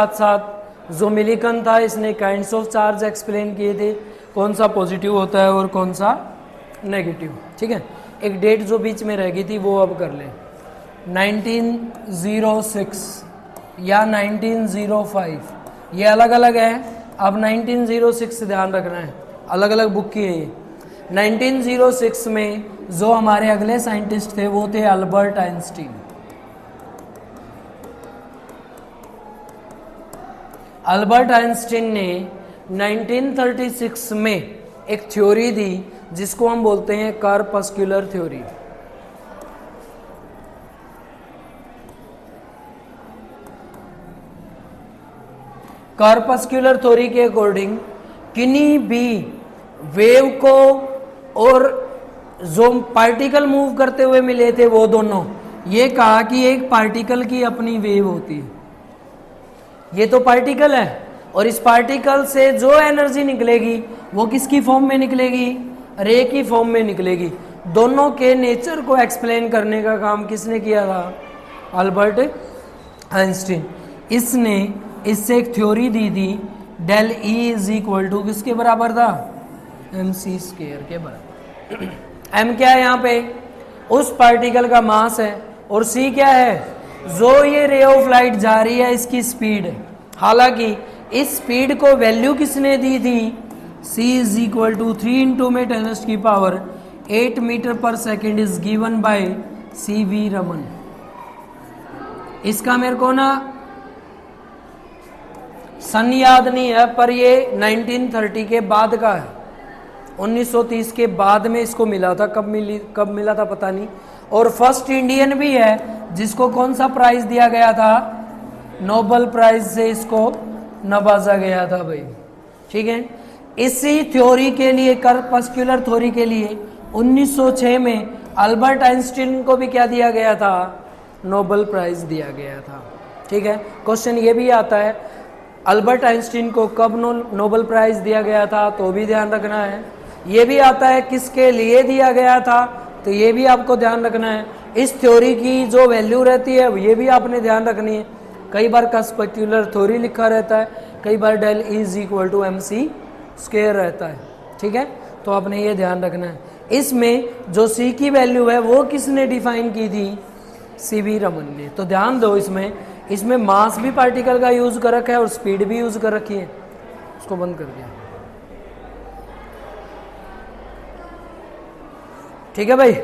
साथ साथ जो मिलिकन था इसने काइंड्स ऑफ चार्ज एक्सप्लेन किए थे, कौन सा पॉजिटिव होता है और कौन सा नेगेटिव। ठीक है, एक डेट जो बीच में रह गई थी वो अब कर लें, 1906 या 1905, ये अलग अलग है। अब 1906 ध्यान रखना है, अलग अलग बुक की है ये। 1906 में जो हमारे अगले साइंटिस्ट थे वो थे अल्बर्ट आइंस्टीन। अल्बर्ट आइंस्टीन ने 1936 में एक थ्योरी दी जिसको हम बोलते हैं कॉर्पस्कुलर थ्योरी। कॉर्पस्कुलर थ्योरी के अकॉर्डिंग किन्हीं भी वेव को और जो पार्टिकल मूव करते हुए मिले थे वो दोनों, ये कहा कि एक पार्टिकल की अपनी वेव होती है। ये तो पार्टिकल है और इस पार्टिकल से जो एनर्जी निकलेगी वो किसकी फॉर्म में निकलेगी? रे की फॉर्म में निकलेगी। दोनों के नेचर को एक्सप्लेन करने का काम किसने किया था? Albert Einstein. इसने इससे एक थ्योरी दी थी, डेल ई इज इक्वल टू किसके बराबर था? एम सी स्क्वायर के बराबर। एम क्या है यहाँ पे? उस पार्टिकल का मास है, और सी क्या है? जो ये रे ऑफ लाइट जा रही है इसकी स्पीड है। हालांकि इस स्पीड को वैल्यू किसने दी थी? c is equal to 3 into में 10 की power 8 metre per second is given by C V Raman. इसका मेरे को ना सन याद नहीं है, पर ये 1930 के बाद का है। 1930 के बाद में इसको मिला था। कब मिला था पता नहीं। और फर्स्ट इंडियन भी है जिसको कौन सा प्राइज दिया गया था? नोबेल प्राइज से इसको नवाजा गया था भाई। ठीक है, इसी थ्योरी के लिए, कॉर्पस्कुलर थ्योरी के लिए 1906 में अल्बर्ट आइंस्टीन को भी क्या दिया गया था? नोबेल प्राइज दिया गया था। ठीक है, क्वेश्चन ये भी आता है अल्बर्ट आइंस्टीन को कब नोबेल प्राइज दिया गया था, तो भी ध्यान रखना है। ये भी आता है किसके लिए दिया गया था, तो ये भी आपको ध्यान रखना है। इस थ्योरी की जो वैल्यू रहती है ये भी आपने ध्यान रखनी है। कई बार कॉर्पस्कुलर थ्योरी लिखा रहता है, कई बार del is equal to M C square रहता है। ठीक है, तो आपने ये ध्यान रखना है। इसमें जो सी की वैल्यू है वो किसने डिफाइन की थी? सी वी रमन ने। तो ध्यान दो, इसमें मास भी पार्टिकल का यूज कर रखा है और स्पीड भी यूज कर रखी है। उसको बंद कर दिया। ठीक है भाई,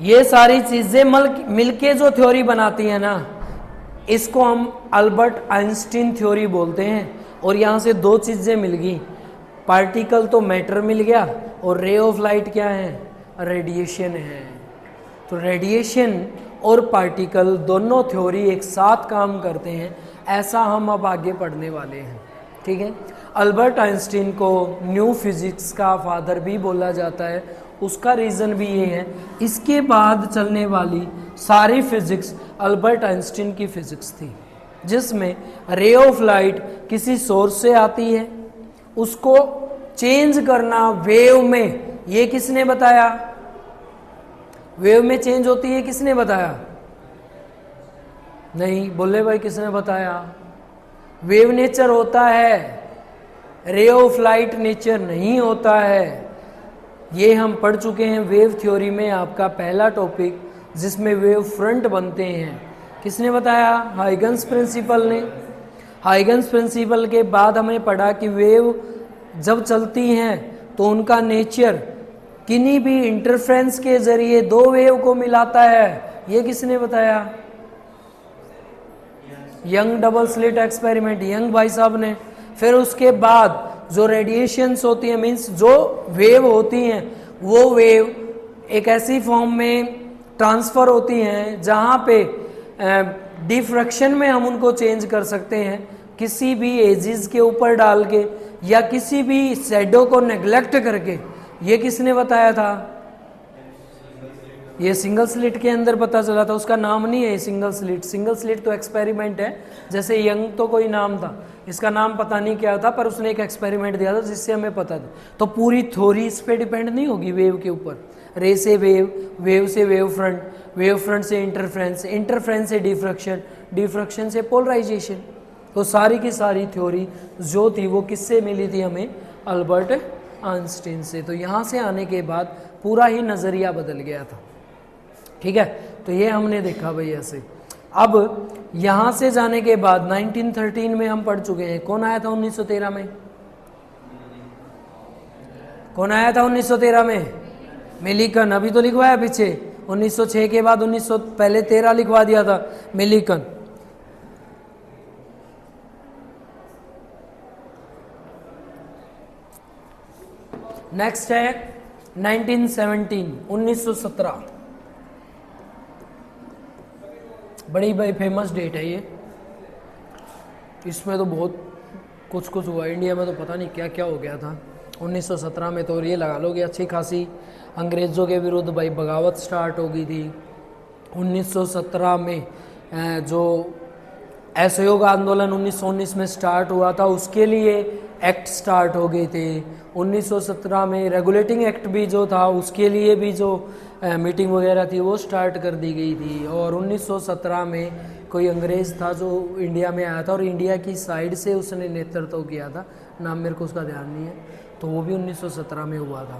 ये सारी चीजें मिलके जो थ्योरी बनाती है ना, इसको हम अल्बर्ट आइंस्टीन थ्योरी बोलते हैं। और यहां से दो चीजें मिल गई, पार्टिकल तो मैटर मिल गया, और रे ऑफ लाइट क्या है? रेडिएशन है। तो रेडिएशन और पार्टिकल दोनों थ्योरी एक साथ काम करते हैं, ऐसा हम अब आगे पढ़ने वाले हैं। ठीक है, अल्बर्ट आइंस्टीन को न्यू फिजिक्स का फादर भी बोला जाता है। उसका रीज़न भी ये है, इसके बाद चलने वाली सारी फिजिक्स अल्बर्ट आइंस्टीन की फिजिक्स थी, जिसमें रे ऑफ लाइट किसी सोर्स से आती है, उसको चेंज करना वेव में, ये किसने बताया? वेव में चेंज होती है, किसने बताया? नहीं बोले भाई, किसने बताया? वेव नेचर होता है, रे ऑफ लाइट नेचर नहीं होता है। ये हम पढ़ चुके हैं वेव थ्योरी में, आपका पहला टॉपिक जिसमें वेव फ्रंट बनते हैं। किसने बताया? हाइगन्स प्रिंसिपल ने। हाइगन्स प्रिंसिपल के बाद हमने पढ़ा कि वेव जब चलती हैं तो उनका नेचर किन्हीं भी इंटरफ्रेंस के जरिए दो वेव को मिलाता है। ये किसने बताया? Young double slit experiment, young भाई साहब ने। फिर उसके बाद जो रेडिएशंस होती है, मीन्स जो वेव होती हैं, वो वेव एक ऐसी फॉर्म में ट्रांसफ़र होती हैं जहाँ पे डिफ्रैक्शन में हम उनको चेंज कर सकते हैं, किसी भी एजिज के ऊपर डाल के या किसी भी शैडो को नेग्लेक्ट करके। ये किसने बताया था? ये सिंगल स्लिट के अंदर पता चला था। उसका नाम नहीं है सिंगल स्लिट। सिंगल स्लिट तो एक्सपेरिमेंट है, जैसे यंग तो कोई नाम था, इसका नाम पता नहीं क्या था, पर उसने एक एक्सपेरिमेंट दिया था जिससे हमें पता था। तो पूरी थ्योरी इस पे डिपेंड नहीं होगी वेव के ऊपर। रे से वेव, वेव से वेव फ्रंट, वेव फ्रंट से इंटरफ्रेंस, इंटरफ्रेंस से डिफ्रैक्शन, डिफ्रैक्शन से पोलराइजेशन। तो सारी की सारी थ्योरी जो थी वो किससे मिली थी हमें? अल्बर्ट आइंस्टीन से। तो यहाँ से आने के बाद पूरा ही नज़रिया बदल गया था। ठीक है, तो ये हमने देखा भाई ऐसे। अब यहाँ से जाने के बाद 1913 में हम पढ़ चुके हैं। कौन आया था 1913 में? कौन आया था 1913 में? मिलिकन। अभी तो लिखवाया पीछे 1906 के बाद 1900 पहले 13 लिखवा दिया था मिलिकन। नेक्स्ट है 1917। बड़ी भाई फेमस डेट है ये। इसमें तो बहुत कुछ कुछ हुआ इंडिया में, तो पता नहीं क्या क्या हो गया था 1917 में। तो ये लगा लो कि अच्छी खासी अंग्रेज़ों के विरुद्ध भाई बगावत स्टार्ट हो गई थी 1917 में। जो असहयोग आंदोलन 1919 में स्टार्ट हुआ था, उसके लिए एक्ट स्टार्ट हो गए थे 1917 में। रेगुलेटिंग एक्ट भी जो था उसके लिए भी जो मीटिंग वगैरह थी वो स्टार्ट कर दी गई थी। और 1917 में कोई अंग्रेज़ था जो इंडिया में आया था और इंडिया की साइड से उसने नेतृत्व किया था, नाम मेरे को उसका ध्यान नहीं है, तो वो भी 1917 में हुआ था।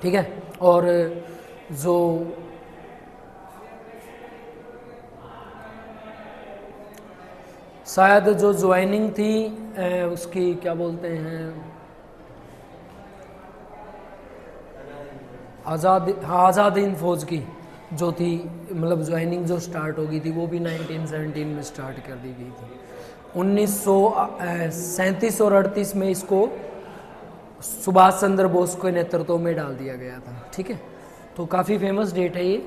ठीक है, और जो शायद जो ज्वाइनिंग थी उसकी क्या बोलते हैं, आज़ाद हिंद फौज की जो थी, मतलब ज्वाइनिंग जो स्टार्ट हो गई थी वो भी 1917 में स्टार्ट कर दी गई थी। 1937 और 38 में इसको सुभाष चंद्र बोस के नेतृत्व में डाल दिया गया था। ठीक है, तो काफ़ी फेमस डेट है ये।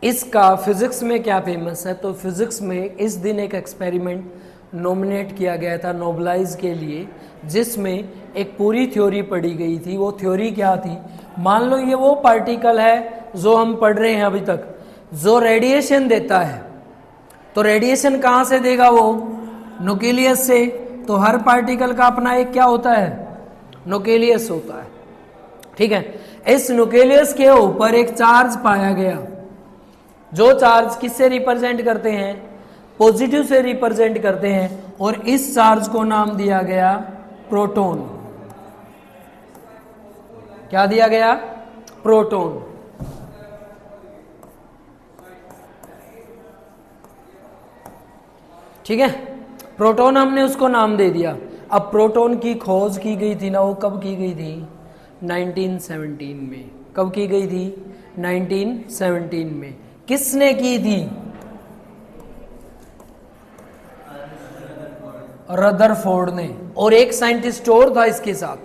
इसका फिजिक्स में क्या फेमस है? तो फिजिक्स में इस दिन एक एक्सपेरिमेंट नॉमिनेट किया गया था नोबेलाइज के लिए, जिसमें एक पूरी थ्योरी पढ़ी गई थी। वो थ्योरी क्या थी? मान लो ये वो पार्टिकल है जो हम पढ़ रहे हैं अभी तक, जो रेडिएशन देता है। तो रेडिएशन कहाँ से देगा? वो न्यूक्लियस से। तो हर पार्टिकल का अपना एक क्या होता है? न्यूक्लियस होता है। ठीक है, इस न्यूक्लियस के ऊपर एक चार्ज पाया गया, जो चार्ज किससे रिप्रेजेंट करते हैं? पॉजिटिव से रिप्रेजेंट करते हैं। और इस चार्ज को नाम दिया गया प्रोटॉन। क्या दिया गया? प्रोटॉन। ठीक है, प्रोटॉन हमने उसको नाम दे दिया। अब प्रोटॉन की खोज की गई थी ना, वो कब की गई थी? 1917 में। कब की गई थी? 1917 में। किसने की थी? रदरफोर्ड ने। और एक साइंटिस्ट और था इसके साथ,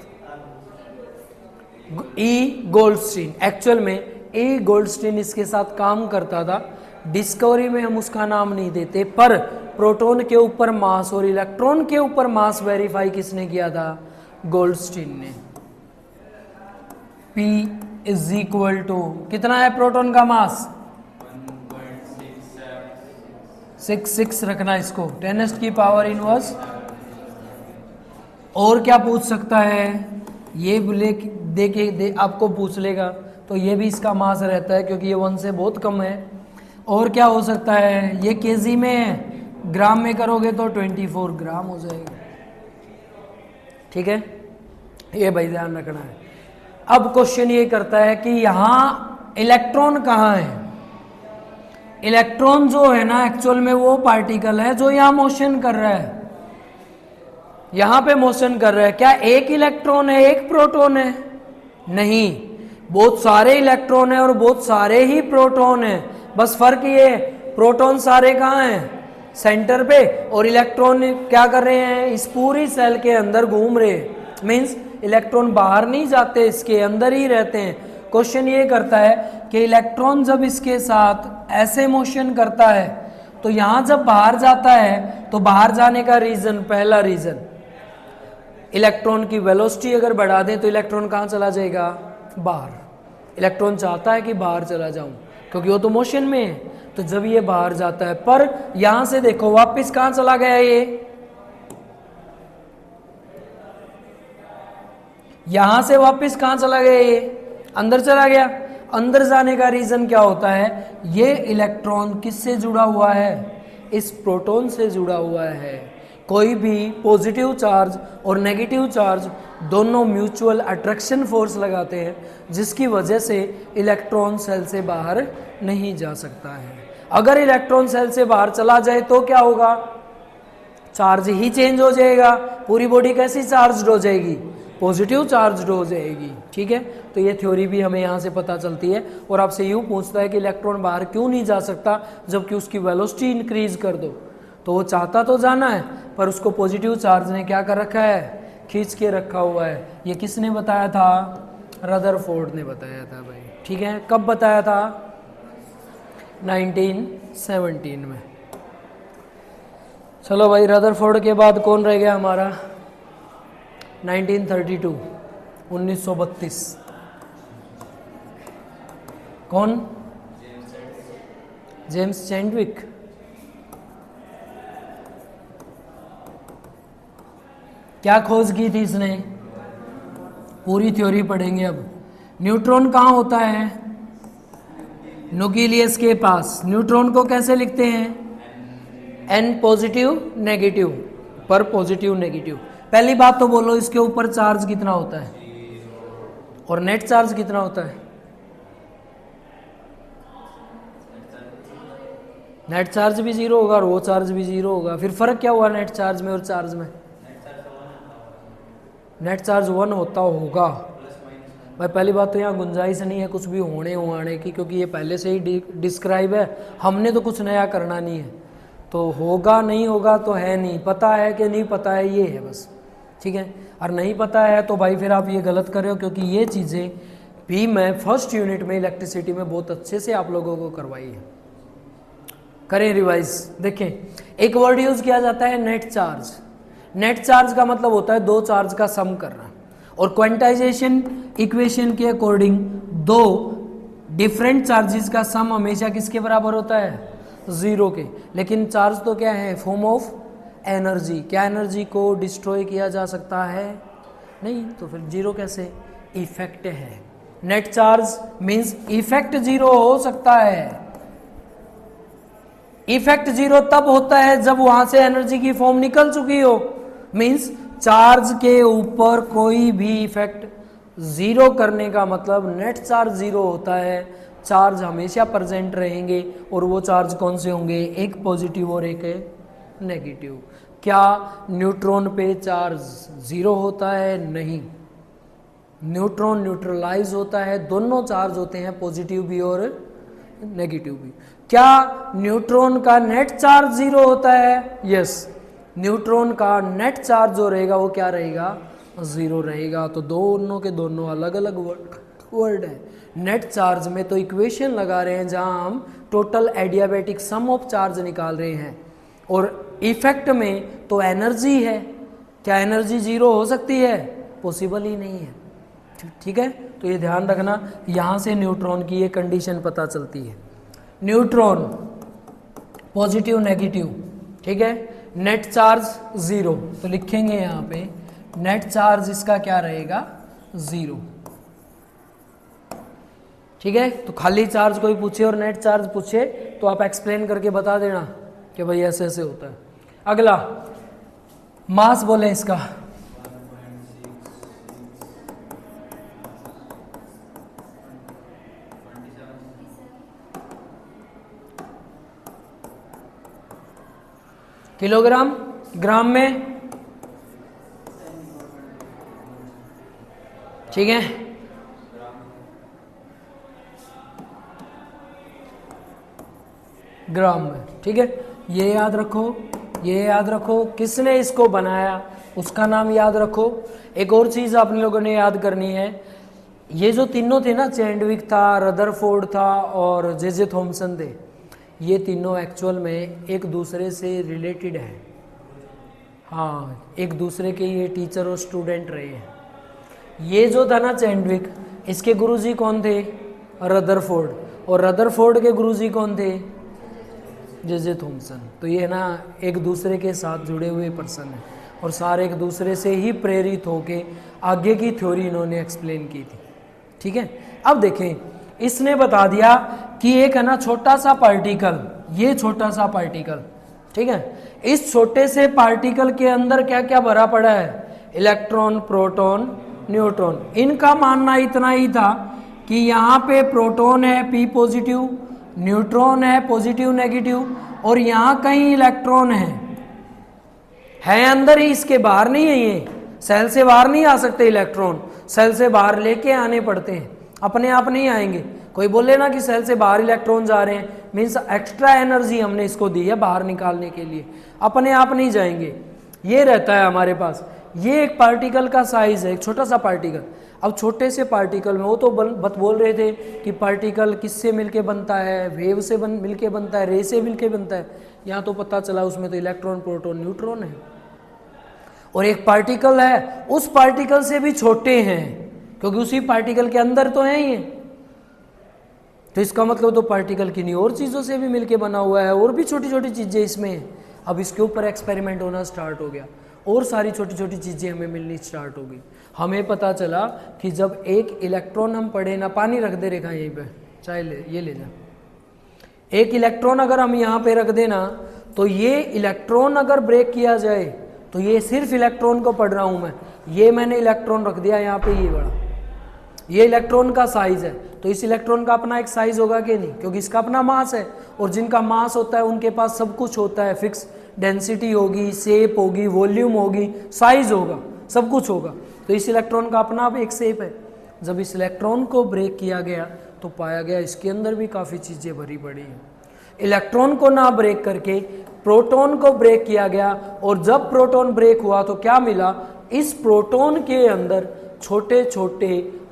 ई गोल्डस्टीन। एक्चुअल में ई गोल्डस्टीन इसके साथ काम करता था। डिस्कवरी में हम उसका नाम नहीं देते, पर प्रोटॉन के ऊपर मास और इलेक्ट्रॉन के ऊपर मास वेरीफाई किसने किया था? गोल्डस्टीन ने। P इज इक्वल टू कितना है प्रोटॉन का मास? 1.66 रखना इसको, 10 की पावर इनवर्स। और क्या पूछ सकता है? ये दे आपको पूछ लेगा, तो ये भी इसका मास रहता है क्योंकि ये 1 से बहुत कम है। और क्या हो सकता है? ये केजी में है, ग्राम में करोगे तो 24 ग्राम हो जाएगा। ठीक है, ये भाई ध्यान रखना है। अब क्वेश्चन ये करता है कि यहाँ इलेक्ट्रॉन कहाँ है? इलेक्ट्रॉन जो है ना, एक्चुअल में वो पार्टिकल है जो यहाँ मोशन कर रहा है, यहाँ पे मोशन कर रहा है। क्या एक इलेक्ट्रॉन है, एक प्रोटॉन है? नहीं, बहुत सारे इलेक्ट्रॉन है और बहुत सारे ही प्रोटॉन है। बस फर्क ये, प्रोटॉन सारे कहाँ हैं? सेंटर पे, और इलेक्ट्रॉन क्या कर रहे हैं? इस पूरी सेल के अंदर घूम रहे हैं। मीन्स इलेक्ट्रॉन बाहर नहीं जाते, इसके अंदर ही रहते हैं। क्वेश्चन ये करता है कि इलेक्ट्रॉन जब इसके साथ ऐसे मोशन करता है तो यहां जब बाहर जाता है तो बाहर जाने का रीजन, पहला रीजन इलेक्ट्रॉन की वेलोसिटी अगर बढ़ा दें तो इलेक्ट्रॉन कहां चला जाएगा? बाहर। इलेक्ट्रॉन चाहता है कि बाहर चला जाऊं क्योंकि वो तो मोशन में है, तो जब ये बाहर जाता है, पर यहां से देखो वापस कहां चला गया? ये यहां से वापस कहां चला गया? ये अंदर चला गया। अंदर जाने का रीजन क्या होता है? ये इलेक्ट्रॉन किससे जुड़ा हुआ है? इस प्रोटॉन से जुड़ा हुआ है। कोई भी पॉजिटिव चार्ज और नेगेटिव चार्ज दोनों म्यूचुअल अट्रैक्शन फोर्स लगाते हैं, जिसकी वजह से इलेक्ट्रॉन सेल से बाहर नहीं जा सकता है। अगर इलेक्ट्रॉन सेल से बाहर चला जाए तो क्या होगा? चार्ज ही चेंज हो जाएगा, पूरी बॉडी कैसी चार्ज हो जाएगी? पॉजिटिव चार्ज हो जाएगी। ठीक है, तो ये थ्योरी भी हमें यहाँ से पता चलती है। और आपसे यूँ पूछता है कि इलेक्ट्रॉन बाहर क्यों नहीं जा सकता जबकि उसकी वेलोसिटी इंक्रीज कर दो, तो वो चाहता तो जाना है पर उसको पॉजिटिव चार्ज ने क्या कर रखा है? खींच के रखा हुआ है। ये किसने बताया था? रदरफोर्ड ने बताया था भाई। ठीक है, कब बताया था? 1917 में। चलो भाई, रदरफोर्ड के बाद कौन रह गया हमारा? 1932, 1932। कौन? James Chadwick. क्या खोज की थी इसने? पूरी थ्योरी पढ़ेंगे अब। न्यूट्रॉन कहाँ होता है? न्यूक्लियस के पास। न्यूट्रॉन को कैसे लिखते हैं? N पॉजिटिव नेगेटिव पर पॉजिटिव नेगेटिव। पहली बात तो बोलो, इसके ऊपर चार्ज कितना होता है और नेट चार्ज कितना होता है? नेट चार्ज भी जीरो होगा और वो चार्ज भी जीरो होगा। फिर फर्क क्या हुआ नेट चार्ज में और चार्ज में? नेट चार्ज 1 होता होगा भाई। पहली बात तो यहाँ गुंजाइश नहीं है कुछ भी होने हुआने की, क्योंकि ये पहले से ही डिस्क्राइब है, हमने तो कुछ नया करना नहीं है। तो होगा नहीं होगा तो है नहीं, पता है कि नहीं पता है, ये है बस। ठीक है, और नहीं पता है तो भाई फिर आप ये गलत कर रहे हो, क्योंकि ये चीज़ें भी मैं फर्स्ट यूनिट में इलेक्ट्रिसिटी में बहुत अच्छे से आप लोगों को करवाई है। करें रिवाइज। देखें, एक वर्ड यूज किया जाता है नेट चार्ज। नेट चार्ज का मतलब होता है दो चार्ज का सम करना, और क्वांटाइजेशन इक्वेशन के अकॉर्डिंग दो डिफरेंट चार्जेस का सम हमेशा किसके बराबर होता है? जीरो के। लेकिन चार्ज तो क्या है? Form of energy. क्या एनर्जी को डिस्ट्रॉय किया जा सकता है? नहीं, तो फिर जीरो कैसे? इफेक्ट है। Net charge means effect zero हो सकता है। इफेक्ट जीरो तब होता है जब वहां से एनर्जी की फॉर्म निकल चुकी हो। मींस चार्ज के ऊपर कोई भी इफेक्ट जीरो करने का मतलब नेट चार्ज जीरो होता है। चार्ज हमेशा प्रेजेंट रहेंगे, और वो चार्ज कौन से होंगे? एक पॉजिटिव और एक नेगेटिव। क्या न्यूट्रॉन पे चार्ज जीरो होता है? नहीं, न्यूट्रॉन न्यूट्रलाइज होता है। दोनों चार्ज होते हैं, पॉजिटिव भी और नेगेटिव भी। क्या न्यूट्रॉन का नेट चार्ज जीरो होता है? यस, न्यूट्रॉन का नेट चार्ज जो रहेगा वो क्या रहेगा? जीरो रहेगा। तो दोनों के दोनों अलग अलग वर्ड है। नेट चार्ज में तो इक्वेशन लगा रहे हैं जहां हम total adiabatic sum of charge निकाल रहे हैं, और इफेक्ट में तो एनर्जी है। क्या एनर्जी जीरो हो सकती है? पॉसिबल ही नहीं है। ठीक है, तो ये ध्यान रखना, यहां से न्यूट्रॉन की ये कंडीशन पता चलती है। न्यूट्रॉन पॉजिटिव नेगेटिव, ठीक है, नेट चार्ज जीरो, तो लिखेंगे यहाँ पे नेट चार्ज इसका क्या रहेगा? जीरो। ठीक है, तो खाली चार्ज कोई पूछे और नेट चार्ज पूछे तो आप एक्सप्लेन करके बता देना कि भाई ऐसे ऐसे होता है। अगला मास बोले इसका, किलोग्राम, ग्राम में, ठीक है। ग्राम में, ठीक है, ये याद रखो, ये याद रखो। किसने इसको बनाया उसका नाम याद रखो। एक और चीज आप लोगों ने याद करनी है, ये जो तीनों थे ना, चैडविक था, रदरफोर्ड था और जे थॉमसन थे, ये तीनों एक्चुअल में एक दूसरे से रिलेटेड है। हाँ, एक दूसरे के ये टीचर और स्टूडेंट रहे हैं। ये जो था ना चैडविक, इसके गुरुजी कौन थे? रदरफोर्ड, और रदरफोर्ड के गुरुजी कौन थे? J Thomson. तो ये ना एक दूसरे के साथ जुड़े हुए पर्सन है, और सारे एक दूसरे से ही प्रेरित होके आगे की थ्योरी इन्होंने एक्सप्लेन की थी। ठीक है, अब देखें, इसने बता दिया कि एक है ना छोटा सा पार्टिकल, ये छोटा सा पार्टिकल, ठीक है, इस छोटे से पार्टिकल के अंदर क्या क्या भरा पड़ा है, इलेक्ट्रॉन, प्रोटॉन, न्यूट्रॉन। इनका मानना इतना ही था कि यहाँ पे प्रोटॉन है P पॉजिटिव, न्यूट्रॉन है पॉजिटिव नेगेटिव, और यहाँ कहीं इलेक्ट्रॉन है अंदर ही, इसके बाहर नहीं है। ये सेल से बाहर नहीं आ सकते इलेक्ट्रॉन, सेल से बाहर लेके आने पड़ते हैं, अपने आप नहीं आएंगे। कोई बोले ना कि सेल से बाहर इलेक्ट्रॉन जा रहे हैं, मीन्स एक्स्ट्रा एनर्जी हमने इसको दी है बाहर निकालने के लिए, अपने आप नहीं जाएंगे। ये रहता है हमारे पास। ये एक पार्टिकल का साइज है, एक छोटा सा पार्टिकल। अब छोटे से पार्टिकल में वो तो बोल रहे थे कि पार्टिकल किससे मिलके बनता है, वेव से मिलके बनता है, रे से मिलके बनता है। यहाँ तो पता चला उसमें तो इलेक्ट्रॉन, प्रोटॉन, न्यूट्रॉन है। और एक पार्टिकल है, उस पार्टिकल से भी छोटे हैं, क्योंकि उसी पार्टिकल के अंदर तो है ही है। तो इसका मतलब तो पार्टिकल किन्हीं और चीज़ों से भी मिलके बना हुआ है, और भी छोटी छोटी चीज़ें इसमें हैं। अब इसके ऊपर एक्सपेरिमेंट होना स्टार्ट हो गया, और सारी छोटी छोटी चीज़ें हमें मिलनी स्टार्ट हो गई। हमें पता चला कि जब एक इलेक्ट्रॉन हम पढ़े ना, पानी रख दे रेखा यहीं पे, चाहे ये ले जा, एक इलेक्ट्रॉन अगर हम यहाँ पे रख देना, तो ये इलेक्ट्रॉन अगर ब्रेक किया जाए, तो ये सिर्फ इलेक्ट्रॉन को पढ़ रहा हूँ मैं, ये मैंने इलेक्ट्रॉन रख दिया यहाँ पे, ये बड़ा, ये इलेक्ट्रॉन का साइज है। तो इस इलेक्ट्रॉन का अपना एक साइज होगा कि नहीं, क्योंकि इसका अपना मास है, और जिनका मास होता है उनके पास सब कुछ होता है, फिक्स डेंसिटी होगी, शेप होगी, वॉल्यूम होगी, साइज होगा, सब कुछ होगा। तो इस इलेक्ट्रॉन का अपना भी एक शेप है। जब इस इलेक्ट्रॉन को ब्रेक किया गया तो पाया गया इसके अंदर भी काफ़ी चीज़ें भरी पड़ी हैं। इलेक्ट्रॉन को ना ब्रेक करके प्रोटॉन को ब्रेक किया गया, और जब प्रोटॉन ब्रेक हुआ तो क्या मिला, इस प्रोटॉन के अंदर छोटे छोटे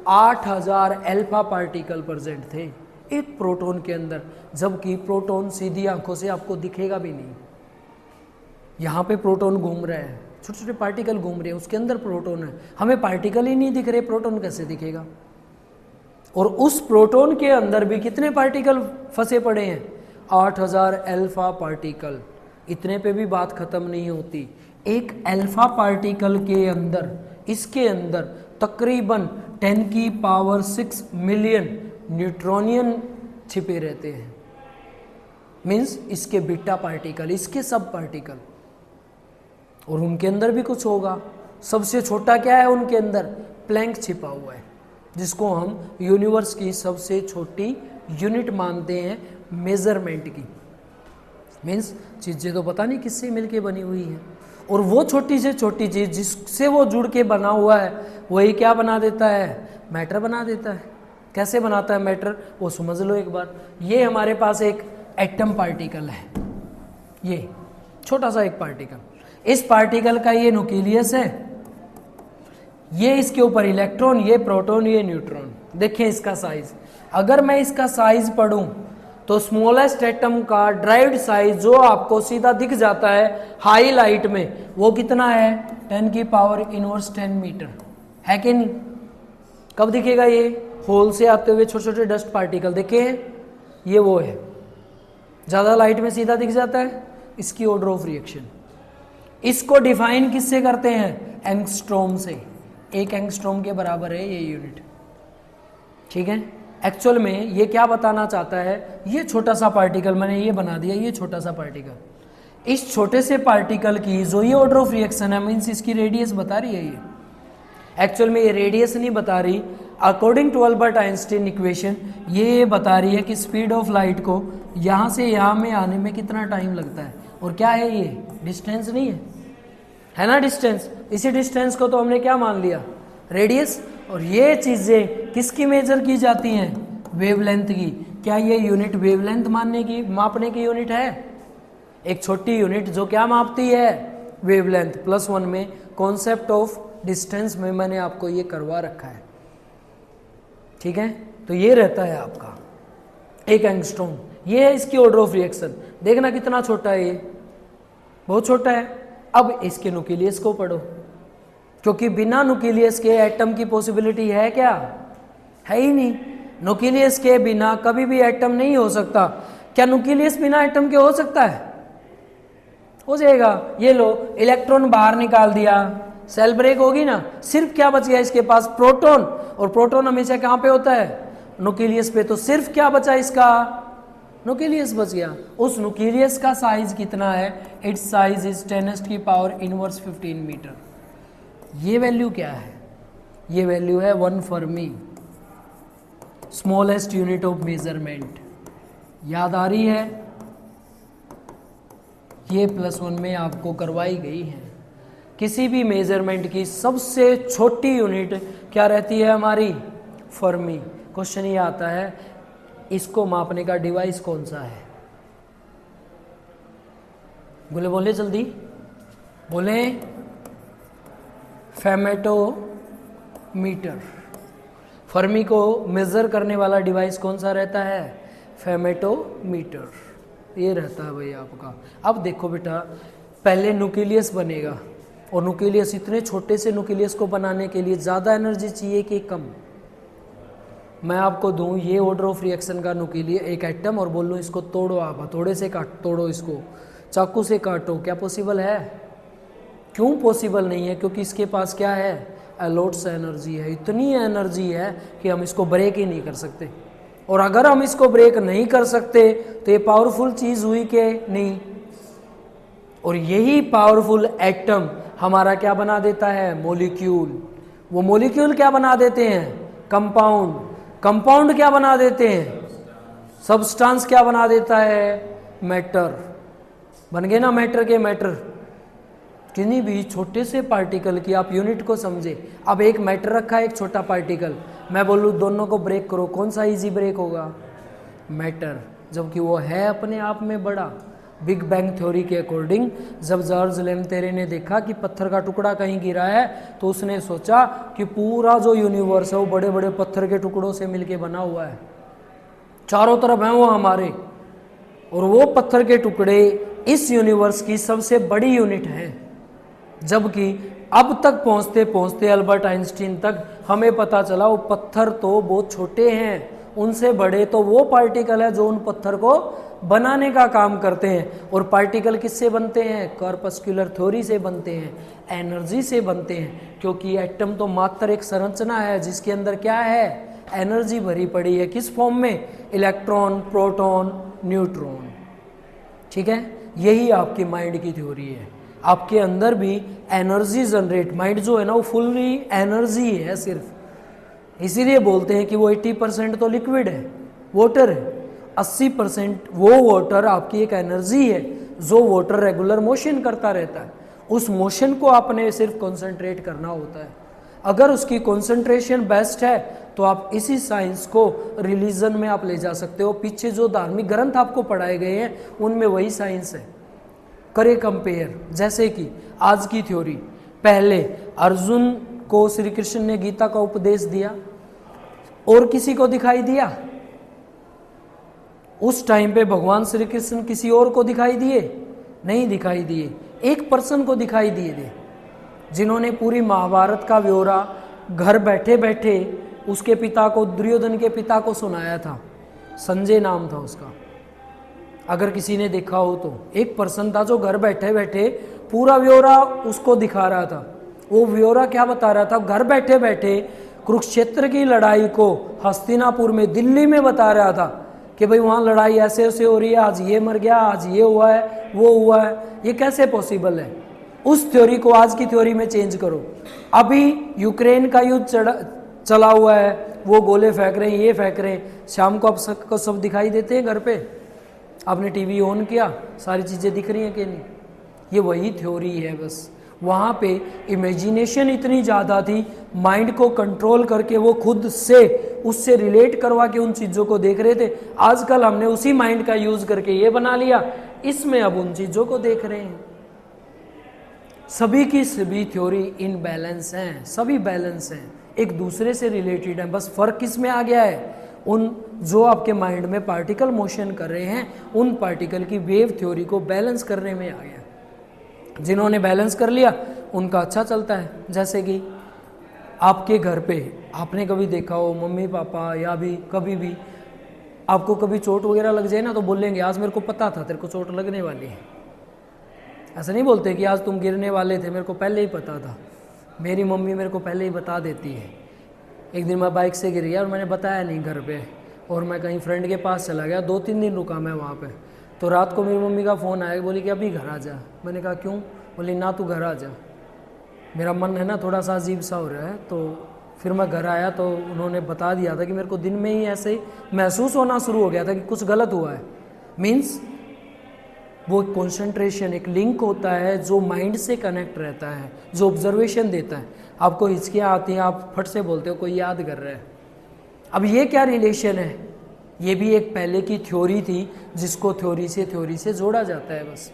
8000 अल्फा पार्टिकल प्रेजेंट थे एक प्रोटॉन के अंदर, जबकि प्रोटॉन सीधी आंखों से आपको दिखेगा भी नहीं। यहाँ पे प्रोटॉन घूम रहे हैं, छोटे छोटे पार्टिकल घूम रहे हैं, उसके अंदर प्रोटॉन है, हमें पार्टिकल ही नहीं दिख रहे, प्रोटॉन कैसे दिखेगा। और उस प्रोटॉन के अंदर भी कितने पार्टिकल फंसे पड़े हैं, 8000 अल्फा पार्टिकल। इतने पे भी बात खत्म नहीं होती। एक अल्फा पार्टिकल के अंदर, इसके अंदर तकरीबन 10⁻⁶ मिलियन न्यूट्रॉनियन छिपे रहते हैं। मीन्स इसके बीटा पार्टिकल, इसके सब पार्टिकल, और उनके अंदर भी कुछ होगा। सबसे छोटा क्या है उनके अंदर, प्लैंक छिपा हुआ है, जिसको हम यूनिवर्स की सबसे छोटी यूनिट मानते हैं मेजरमेंट की। मीन्स चीज़ें तो पता नहीं किससे मिलके बनी हुई है, और वो छोटी से छोटी चीज़ जिससे वो जुड़ के बना हुआ है, वही क्या बना देता है, मैटर बना देता है। कैसे बनाता है मैटर, वो समझ लो एक बार। ये हमारे पास एक एटम पार्टिकल है, ये छोटा सा एक पार्टिकल, इस पार्टिकल का ये न्यूक्लियस है, ये इसके ऊपर इलेक्ट्रॉन, ये प्रोटॉन, ये न्यूट्रॉन। देखें इसका साइज, अगर मैं इसका साइज पढ़ूं तो स्मॉलेस्ट एटम का ड्राइव्ड साइज जो आपको सीधा दिख जाता है हाई लाइट में, वो कितना है, 10⁻⁻10 मीटर है कि नहीं। कब दिखेगा, ये होल से आते हुए छोटे छोटे डस्ट पार्टिकल देखे हैं, ये वो है, ज़्यादा लाइट में सीधा दिख जाता है, इसकी ऑर्डर ऑफ रिएक्शन। इसको डिफाइन किससे करते हैं, एंगस्ट्रॉम से। 1 एंगस्ट्रॉम के बराबर है ये यूनिट, ठीक है। एक्चुअल में ये क्या बताना चाहता है, ये छोटा सा पार्टिकल मैंने ये बना दिया, ये छोटा सा पार्टिकल, इस छोटे से पार्टिकल की जो ये ऑर्डर ऑफ रिएक्शन है, मीन्स इसकी रेडियस बता रही है। ये एक्चुअल में ये रेडियस नहीं बता रही, according to Albert Einstein equation ये बता रही है कि स्पीड ऑफ लाइट को यहाँ से यहाँ में आने में कितना टाइम लगता है। और क्या है ये, डिस्टेंस नहीं है ना, डिस्टेंस। इसी डिस्टेंस को तो हमने क्या मान लिया, रेडियस। और ये चीज़ें किसकी मेजर की जाती हैं, वेवलेंथ की। क्या ये यूनिट वेवलेंथ मापने की यूनिट है, एक छोटी यूनिट जो क्या मापती है, वेवलेंथ। +1 में कॉन्सेप्ट ऑफ डिस्टेंस में मैंने आपको ये करवा रखा है, ठीक है। तो ये रहता है आपका 1 एंगस्ट्रॉम, ये है इसकी ऑर्डर ऑफ रिएक्शन। देखना कितना छोटा है, ये बहुत छोटा है। अब इसके न्यूक्लियस को पढ़ो, क्योंकि बिना न्यूक्लियस के एटम की पॉसिबिलिटी है क्या, है ही नहीं। न्यूक्लियस के बिना कभी भी एटम नहीं हो सकता। क्या न्यूक्लियस बिना एटम के हो सकता है, हो जाएगा। ये लो, इलेक्ट्रॉन बाहर निकाल दिया, सेल ब्रेक होगी ना, सिर्फ क्या बच गया इसके पास, प्रोटॉन। और प्रोटॉन हमेशा कहाँ पे होता है, न्यूक्लियस पे। तो सिर्फ क्या बचा इसका, न्यूक्लियस बच गया। उस न्यूक्लियस का साइज कितना है? It's size is 10⁻⁻⁻15 metre. ये वैल्यू क्या है? ये वैल्यू है 1 fermi, smallest unit of measurement. याद आ रही है? ये +1 में आपको करवाई गई है। किसी भी मेजरमेंट की सबसे छोटी यूनिट क्या रहती है हमारी? फर्मी। क्वेश्चन ये आता है इसको मापने का डिवाइस कौन सा है? बोले बोले जल्दी बोले। फेमेटोमीटर। फर्मी को मेजर करने वाला डिवाइस कौन सा रहता है? फेमेटोमीटर। ये रहता है भाई आपका। अब देखो बेटा, पहले न्यूक्लियस बनेगा और न्यूक्लियस, इतने छोटे से न्यूक्लियस को बनाने के लिए ज़्यादा एनर्जी चाहिए कि कम? मैं आपको दूं ये ऑर्डर ऑफ रिएक्शन का न्यूक्लियस, एक एटम, और बोलूँ इसको तोड़ो, आप हथौड़े से तोड़ो, इसको चाकू से काटो, क्या पॉसिबल है? क्यों पॉसिबल नहीं है? क्योंकि इसके पास क्या है? अलॉट्स एनर्जी है। इतनी एनर्जी है कि हम इसको ब्रेक ही नहीं कर सकते। और अगर हम इसको ब्रेक नहीं कर सकते तो ये पावरफुल चीज हुई कि नहीं? और यही पावरफुल एटम हमारा क्या बना देता है? मॉलिक्यूल। वो मॉलिक्यूल क्या बना देते हैं? कंपाउंड। कंपाउंड क्या बना देते हैं? सब्सटेंस क्या बना देता है? मैटर। बन गए ना मैटर के मैटर। किन्हीं भी छोटे से पार्टिकल की आप यूनिट को समझे। अब एक मैटर रखा है, एक छोटा पार्टिकल, मैं बोलूँ दोनों को ब्रेक करो, कौन सा इजी ब्रेक होगा? मैटर, जबकि वो है अपने आप में बड़ा। बिग बैंग थ्योरी के अकॉर्डिंग जब जॉर्ज लेमतेरे ने देखा कि पत्थर का टुकड़ा कहीं गिरा है तो उसने सोचा कि पूरा जो यूनिवर्स है वो बड़े बड़े पत्थर के टुकड़ों से मिलके बना हुआ है, चारों तरफ हैं वो हमारे, और वो पत्थर के टुकड़े इस यूनिवर्स की सबसे बड़ी यूनिट है। जबकि अब तक पहुंचते पहुंचते अल्बर्ट आइंस्टीन तक हमें पता चला वो पत्थर तो बहुत छोटे हैं, उनसे बड़े तो वो पार्टिकल है जो उन पत्थर को बनाने का काम करते हैं। और पार्टिकल किससे बनते हैं? कॉर्पस्कुलर थ्योरी से बनते हैं, एनर्जी से बनते हैं। क्योंकि एटम तो मात्र एक संरचना है जिसके अंदर क्या है? एनर्जी भरी पड़ी है। किस फॉर्म में? Electron, proton, neutron. ठीक है, यही आपकी माइंड की थ्योरी है। आपके अंदर भी एनर्जी जनरेट, माइंड जो है ना वो फुल्ली एनर्जी है सिर्फ, इसीलिए बोलते हैं कि वो 80% तो लिक्विड है, वाटर है, 80% वो वाटर आपकी एक एनर्जी है जो वाटर रेगुलर मोशन करता रहता है। उस मोशन को आपने सिर्फ कंसंट्रेट करना होता है। अगर उसकी कंसंट्रेशन बेस्ट है तो आप इसी साइंस को रिलीजन में आप ले जा सकते हो। पीछे जो धार्मिक ग्रंथ आपको पढ़ाए गए हैं उनमें वही साइंस है। करे कंपेयर, जैसे कि आज की थ्योरी, पहले अर्जुन को श्री कृष्ण ने गीता का उपदेश दिया और किसी को दिखाई दिया? उस टाइम पे भगवान श्री कृष्ण किसी और को दिखाई दिए? नहीं दिखाई दिए। एक पर्सन को दिखाई दिए थे जिन्होंने पूरी महाभारत का ब्यौरा घर बैठे बैठे उसके पिता को, दुर्योधन के पिता को सुनाया था। संजय नाम था उसका, अगर किसी ने देखा हो तो। एक पर्सन था जो घर बैठे बैठे पूरा ब्यौरा उसको दिखा रहा था। वो ब्यौरा क्या बता रहा था? घर बैठे बैठे कुरुक्षेत्र की लड़ाई को हस्तिनापुर में, दिल्ली में बता रहा था कि भाई वहाँ लड़ाई ऐसे ऐसे हो रही है, आज ये मर गया, आज ये हुआ है, वो हुआ है। ये कैसे पॉसिबल है? उस थ्योरी को आज की थ्योरी में चेंज करो। अभी यूक्रेन का युद्ध चला हुआ है, वो गोले फेंक रहे हैं, ये फेंक रहे हैं, शाम को आप सबको सब दिखाई देते हैं घर पे। आपने टीवी ऑन किया, सारी चीज़ें दिख रही हैं कि नहीं? ये वही थ्योरी है बस। वहाँ पे इमेजिनेशन इतनी ज़्यादा थी, माइंड को कंट्रोल करके वो खुद से उससे रिलेट करवा के उन चीज़ों को देख रहे थे। आजकल हमने उसी माइंड का यूज़ करके ये बना लिया, इसमें अब उन चीज़ों को देख रहे हैं। सभी की सभी थ्योरी इन बैलेंस हैं, सभी बैलेंस हैं, एक दूसरे से रिलेटेड है। बस फर्क किस में आ गया है? उन जो आपके माइंड में पार्टिकल मोशन कर रहे हैं उन पार्टिकल की वेव थ्योरी को बैलेंस करने में आ गया। जिन्होंने बैलेंस कर लिया उनका अच्छा चलता है। जैसे कि आपके घर पे आपने कभी देखा हो, मम्मी पापा या भी कभी भी आपको कभी चोट वगैरह लग जाए ना तो बोलेंगे आज मेरे को पता था तेरे को चोट लगने वाली है। ऐसा नहीं बोलते कि आज तुम गिरने वाले थे, मेरे को पहले ही पता था। मेरी मम्मी मेरे को पहले ही बता देती है। एक दिन मैं बाइक से गिर गया और मैंने बताया नहीं घर पे, और मैं कहीं फ्रेंड के पास चला गया, 2-3 दिन रुका मैं वहाँ पे। तो रात को मेरी मम्मी का फ़ोन आया, बोली कि अभी घर आ जा। मैंने कहा क्यों? बोली ना तू घर आ जा, मेरा मन है ना थोड़ा सा अजीब सा हो रहा है। तो फिर मैं घर आया तो उन्होंने बता दिया था कि मेरे को दिन में ही ऐसे ही महसूस होना शुरू हो गया था कि कुछ गलत हुआ है। मीन्स वो कंसंट्रेशन, एक लिंक होता है जो माइंड से कनेक्ट रहता है, जो ऑब्जर्वेशन देता है। आपको हिचकियाँ आती हैं, आप फट से बोलते हो कोई याद कर रहा है। अब ये क्या रिलेशन है? ये भी एक पहले की थ्योरी थी जिसको थ्योरी से जोड़ा जाता है बस।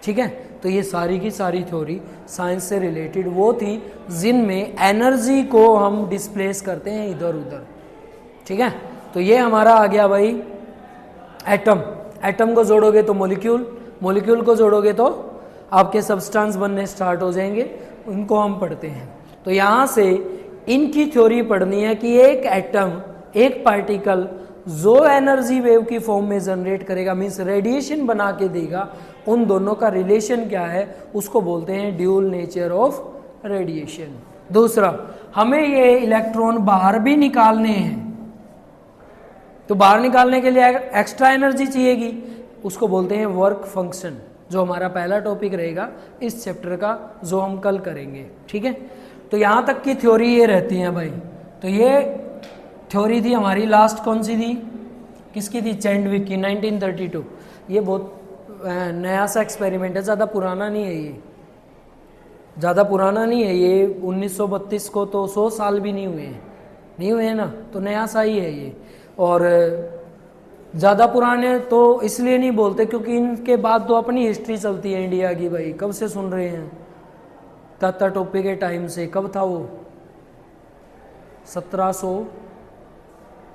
ठीक है, तो ये सारी की सारी थ्योरी साइंस से रिलेटेड वो थी जिनमें एनर्जी को हम डिस्प्लेस करते हैं इधर उधर। ठीक है, तो ये हमारा आ गया भाई एटम। एटम को जोड़ोगे तो मॉलिक्यूल, मॉलिक्यूल को जोड़ोगे तो आपके सब्सटेंस बनने स्टार्ट हो जाएंगे, उनको हम पढ़ते हैं। तो यहाँ से इनकी थ्योरी पढ़नी है कि एक एटम, एक पार्टिकल जो एनर्जी वेव की फॉर्म में जनरेट करेगा, मीन्स रेडिएशन बना के देगा, उन दोनों का रिलेशन क्या है, उसको बोलते हैं ड्यूल नेचर ऑफ रेडिएशन। दूसरा, हमें ये इलेक्ट्रॉन बाहर भी निकालने हैं, तो बाहर निकालने के लिए एक्स्ट्रा एनर्जी चाहिएगी, उसको बोलते हैं वर्क फंक्शन, जो हमारा पहला टॉपिक रहेगा इस चैप्टर का, जो हम कल करेंगे। ठीक है, तो यहाँ तक की थ्योरी ये रहती है भाई। तो ये थ्योरी थी हमारी लास्ट, कौन सी थी, किसकी थी? चैंडविक की, 1932। ये बहुत नया सा एक्सपेरिमेंट है, ज़्यादा पुराना नहीं है ये, ज़्यादा पुराना नहीं है ये। 1932 को तो 100 साल भी नहीं हुए हैं ना, तो नया सा ही है ये। और ज़्यादा पुराने तो इसलिए नहीं बोलते क्योंकि इनके बाद तो अपनी हिस्ट्री चलती है इंडिया की भाई। कब से सुन रहे हैं? तात्या टोपे के टाइम से। कब था वो?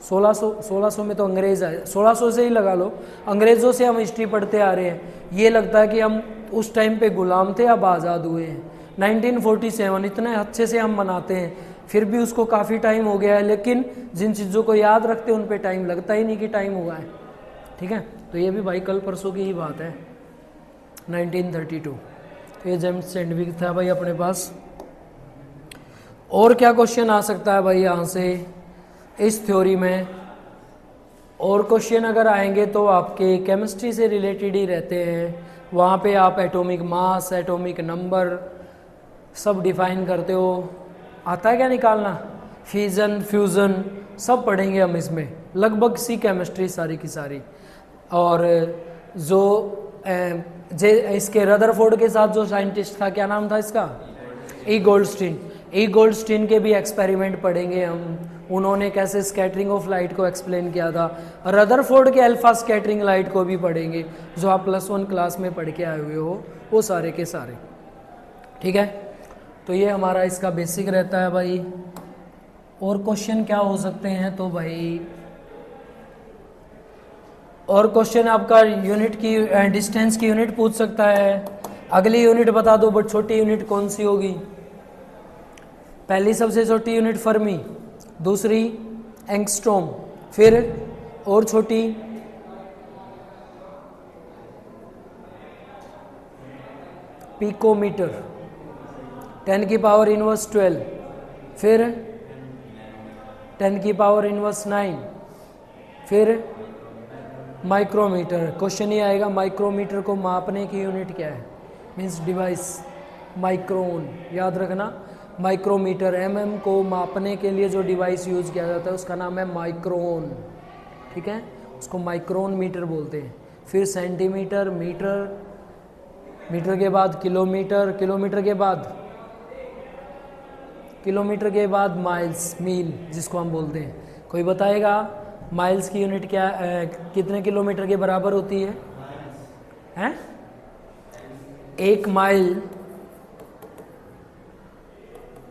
1600 में तो अंग्रेज आए, 1600 से ही लगा लो। अंग्रेज़ों से हम हिस्ट्री पढ़ते आ रहे हैं, ये लगता है कि हम उस टाइम पे गुलाम थे, अब आज़ाद हुए हैं। 1947 इतने अच्छे से हम मनाते हैं, फिर भी उसको काफ़ी टाइम हो गया है, लेकिन जिन चीज़ों को याद रखते हैं उन पे टाइम लगता ही नहीं कि टाइम हुआ है। ठीक है, तो ये भी भाई कल परसों की ही बात है, 1932। तो ये जेम्स चैंडविक था भाई अपने पास। और क्या क्वेश्चन आ सकता है भाई यहाँ से इस थ्योरी में? और क्वेश्चन अगर आएंगे तो आपके केमिस्ट्री से रिलेटेड ही रहते हैं। वहाँ पे आप एटॉमिक मास, एटॉमिक नंबर सब डिफाइन करते हो। आता है क्या निकालना? फ्यूज़न, फ्यूज़न सब पढ़ेंगे हम इसमें, लगभग सी केमिस्ट्री सारी की सारी। और जो इसके रदरफोर्ड के साथ जो साइंटिस्ट था, क्या नाम था इसका? ई गोल्डस्टीन। ई गोल्डस्टीन के भी एक्सपेरिमेंट पढ़ेंगे हम, उन्होंने कैसे स्कैटरिंग ऑफ लाइट को एक्सप्लेन किया था। रदरफोर्ड के अल्फा स्कैटरिंग लाइट को भी पढ़ेंगे, जो आप +1 क्लास में पढ़ के आए हुए हो, वो सारे के सारे। ठीक है, तो ये हमारा इसका बेसिक रहता है भाई। और क्वेश्चन क्या हो सकते हैं? तो भाई और क्वेश्चन आपका यूनिट की, डिस्टेंस की यूनिट पूछ सकता है। अगली यूनिट बता दो, बट छोटी यूनिट कौन सी होगी? पहली सबसे छोटी यूनिट फर्मी, दूसरी एंगस्ट्रॉम, फिर और छोटी पिकोमीटर, 10⁻⁻12, फिर 10⁻⁹, फिर माइक्रोमीटर। क्वेश्चन ये आएगा माइक्रोमीटर को मापने की यूनिट क्या है, मीन्स डिवाइस, माइक्रोन, याद रखना। माइक्रोमीटर, mm को मापने के लिए जो डिवाइस यूज़ किया जाता है उसका नाम है माइक्रोन। ठीक है, उसको माइक्रोन मीटर बोलते हैं। फिर सेंटीमीटर, मीटर, मीटर के बाद किलोमीटर, किलोमीटर के बाद माइल्स, मील जिसको हम बोलते हैं। कोई बताएगा माइल्स की यूनिट क्या, कितने किलोमीटर के बराबर होती है? हैं? 1 माइल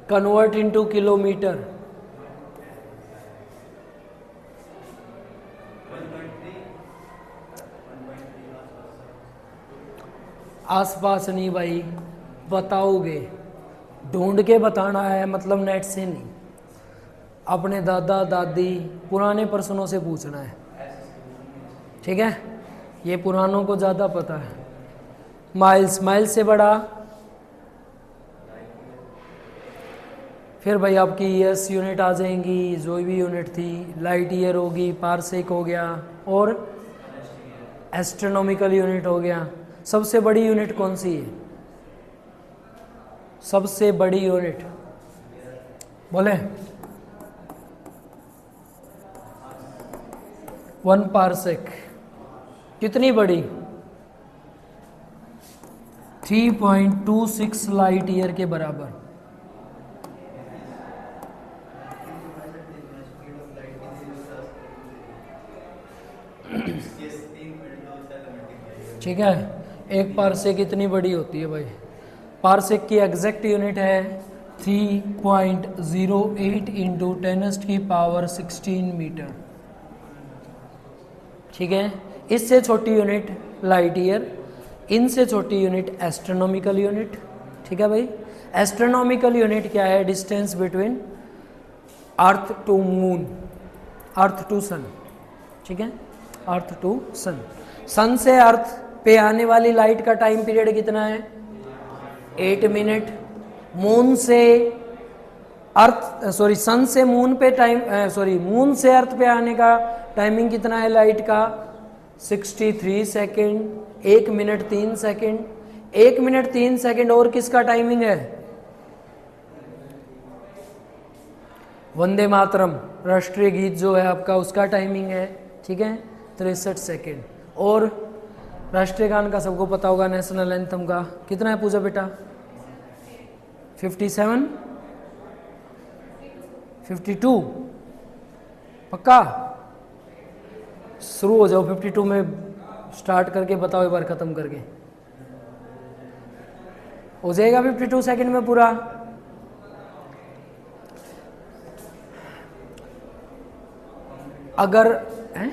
कन्वर्ट इनटू किलोमीटर, आसपास नहीं भाई, बताओगे, ढूंढ के बताना है, मतलब नेट से नहीं, अपने दादा दादी पुराने पर्सनों से पूछना है। ठीक है, ये पुरानों को ज़्यादा पता है। माइल्स, माइल्स से बड़ा फिर भाई आपकी ईएस यूनिट आ जाएंगी, जो भी यूनिट थी, लाइट ईयर होगी, पारसेक हो गया और एस्ट्रोनॉमिकल यूनिट हो गया। सबसे बड़ी यूनिट कौन सी है? सबसे बड़ी यूनिट बोले 1 पारसेक। कितनी बड़ी? 3.26 लाइट ईयर के बराबर। ठीक है, एक पारसेक कितनी बड़ी होती है भाई? पारसेक की एग्जैक्ट यूनिट है 3.08 इंटू 10⁻16 मीटर। ठीक है, इससे छोटी यूनिट लाइट ईयर, इनसे छोटी यूनिट एस्ट्रोनॉमिकल यूनिट। ठीक है भाई, एस्ट्रोनॉमिकल यूनिट क्या है? Distance between earth to moon, earth to sun. ठीक है, अर्थ टू सन। सन से अर्थ पे आने वाली लाइट का टाइम पीरियड कितना है? 8 मिनट। मून से अर्थ सन से मून पे टाइम मून से अर्थ पे आने का टाइमिंग कितना है लाइट का? 63 second. 1 minute 3 second. 1 minute 3 second और किसका टाइमिंग है? वंदे मातरम राष्ट्रीय गीत जो है आपका, उसका टाइमिंग है। ठीक है, 63 सेकेंड। और राष्ट्रीय गान का सबको पता होगा, नेशनल एंथम का कितना है पूजा बेटा? 57 52 पक्का? शुरू हो जाओ 52 में स्टार्ट करके बताओ, एक बार खत्म करके हो जाएगा 52 सेकंड में पूरा। अगर है?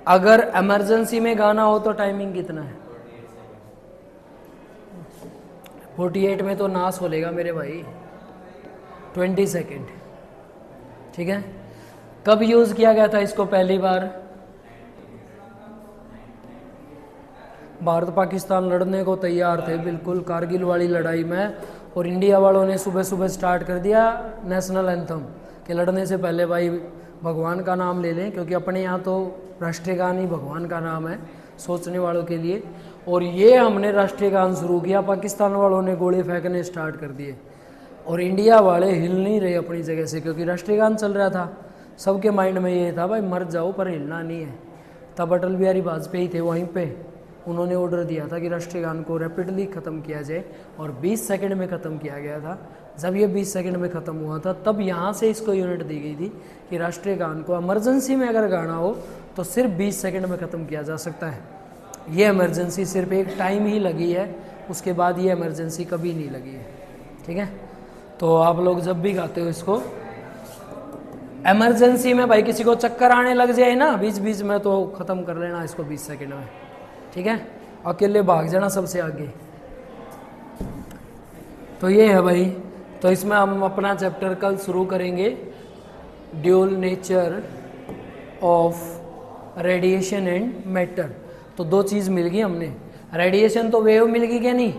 अगर इमरजेंसी में गाना हो तो टाइमिंग कितना है? 48 में तो नाश हो लेगा मेरे भाई, 20 सेकेंड। ठीक है, कब यूज किया गया था इसको पहली बार? भारत पाकिस्तान लड़ने को तैयार थे बिल्कुल कारगिल वाली लड़ाई में, और इंडिया वालों ने सुबह सुबह स्टार्ट कर दिया नेशनल एंथम कि लड़ने से पहले भाई भगवान का नाम ले लें, क्योंकि अपने यहाँ तो राष्ट्रीय गान ही भगवान का नाम है सोचने वालों के लिए। और ये हमने राष्ट्रीय गान शुरू किया, पाकिस्तान वालों ने गोले फेंकने स्टार्ट कर दिए, और इंडिया वाले हिल नहीं रहे अपनी जगह से, क्योंकि राष्ट्रीय गान चल रहा था। सबके माइंड में ये था भाई मर जाओ पर हिलना नहीं है। तब अटल बिहारी वाजपेयी थे वहीं पे, उन्होंने ऑर्डर दिया था कि राष्ट्रीय गान को रैपिडली ख़त्म किया जाए, और 20 सेकंड में ख़त्म किया गया था। जब ये 20 सेकंड में ख़त्म हुआ था तब यहाँ से इसको यूनिट दी गई थी कि राष्ट्रीय गान को इमरजेंसी में अगर गाना हो तो सिर्फ 20 सेकंड में ख़त्म किया जा सकता है। ये इमरजेंसी सिर्फ एक टाइम ही लगी है, उसके बाद ये इमरजेंसी कभी नहीं लगी है। ठीक है, तो आप लोग जब भी गाते हो इसको, इमरजेंसी में भाई किसी को चक्कर आने लग जाए ना बीच बीच में, तो ख़त्म कर लेना इसको 20 सेकंड में। ठीक है, अकेले भाग जाना सबसे आगे। तो ये है भाई, तो इसमें हम अपना चैप्टर कल शुरू करेंगे, dual nature of radiation and matter. तो दो चीज़ मिल गई हमने, रेडिएशन तो वेव मिल गई क्या? नहीं,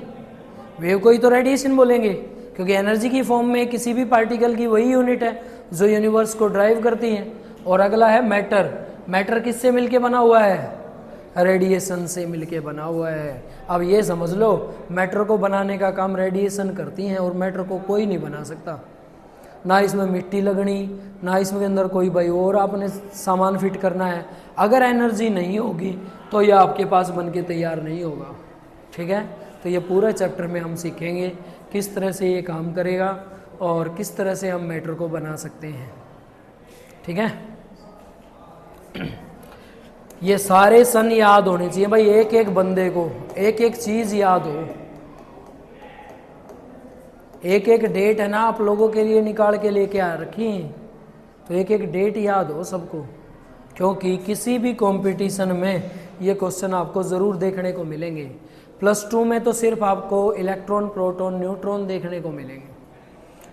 वेव को ही तो रेडिएशन बोलेंगे, क्योंकि एनर्जी की फॉर्म में किसी भी पार्टिकल की वही यूनिट है जो यूनिवर्स को ड्राइव करती है। और अगला है मैटर। मैटर किससे मिलके बना हुआ है? रेडिएशन से मिलके बना हुआ है। अब ये समझ लो, मैटर को बनाने का काम रेडिएशन करती हैं, और मैटर को कोई नहीं बना सकता। ना इसमें मिट्टी लगनी, ना इसमें अंदर कोई भाई और आपने सामान फिट करना है। अगर एनर्जी नहीं होगी तो ये आपके पास बन के तैयार नहीं होगा। ठीक है, तो ये पूरे चैप्टर में हम सीखेंगे किस तरह से ये काम करेगा और किस तरह से हम मैटर को बना सकते हैं। ठीक है, ये सारे सन याद होने चाहिए भाई, एक एक बंदे को एक एक चीज़ याद हो। एक एक डेट है ना आप लोगों के लिए निकाल के लेके आ रखी हैं, तो एक एक डेट याद हो सबको, क्योंकि किसी भी कंपटीशन में ये क्वेश्चन आपको ज़रूर देखने को मिलेंगे। +2 में तो सिर्फ आपको इलेक्ट्रॉन, प्रोटॉन, न्यूट्रॉन देखने को मिलेंगे।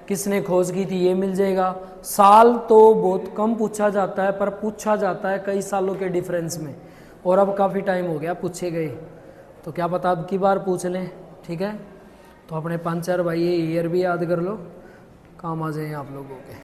किसने खोज की थी ये मिल जाएगा। साल तो बहुत कम पूछा जाता है, पर पूछा जाता है कई सालों के डिफरेंस में, और अब काफ़ी टाइम हो गया पूछे गए। तो क्या पता अब की बार पूछ लें, ठीक है। तो अपने 5-4 भाई ये ईयर भी याद कर लो, काम आ जाए आप लोगों के।